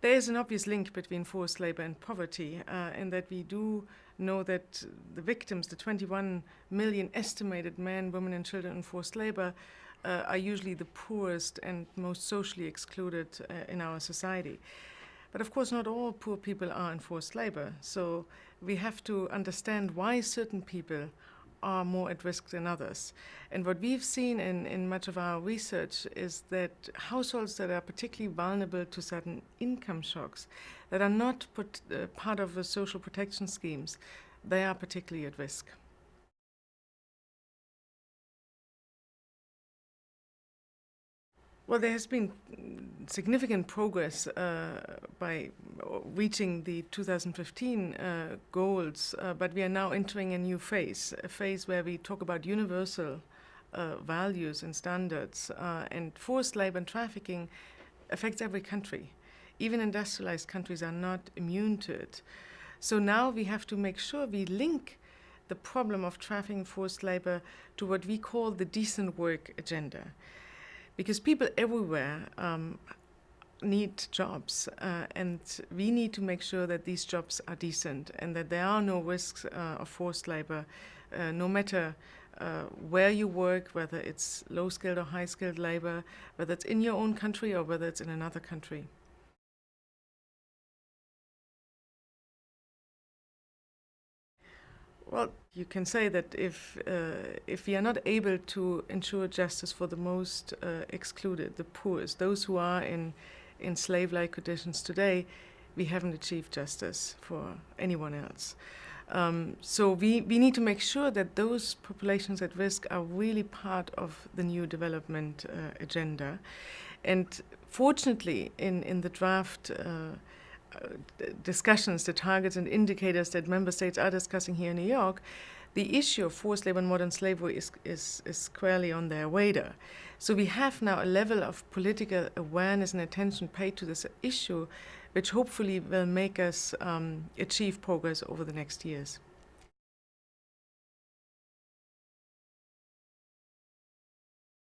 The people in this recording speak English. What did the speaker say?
There is an obvious link between forced labor and poverty, in that we do know that the victims, the 21 million estimated men, women, and children in forced labor, are usually the poorest and most socially excluded in our society. But of course, not all poor people are in forced labor, so we have to understand why certain people are more at risk than others. And what we've seen in much of our research is that households that are particularly vulnerable to sudden income shocks, that are not part of the social protection schemes, they are particularly at risk. Well, there has been significant progress by reaching the 2015 goals, but we are now entering a new phase, a phase where we talk about universal values and standards, and forced labor and trafficking affects every country. Even industrialized countries are not immune to it. So now we have to make sure we link the problem of trafficking and forced labor to what we call the decent work agenda. Because people everywhere need jobs, and we need to make sure that these jobs are decent and that there are no risks of forced labor, no matter where you work, whether it's low-skilled or high-skilled labor, whether it's in your own country or whether it's in another country. Well, you can say that if we are not able to ensure justice for the most excluded, the poorest, those who are in slave-like conditions today, we haven't achieved justice for anyone else. So we need to make sure that those populations at risk are really part of the new development agenda. And fortunately, in the draft discussions, the targets and indicators that member states are discussing here in New York, the issue of forced labor and modern slavery is squarely on their radar. So we have now a level of political awareness and attention paid to this issue, which hopefully will make us achieve progress over the next years.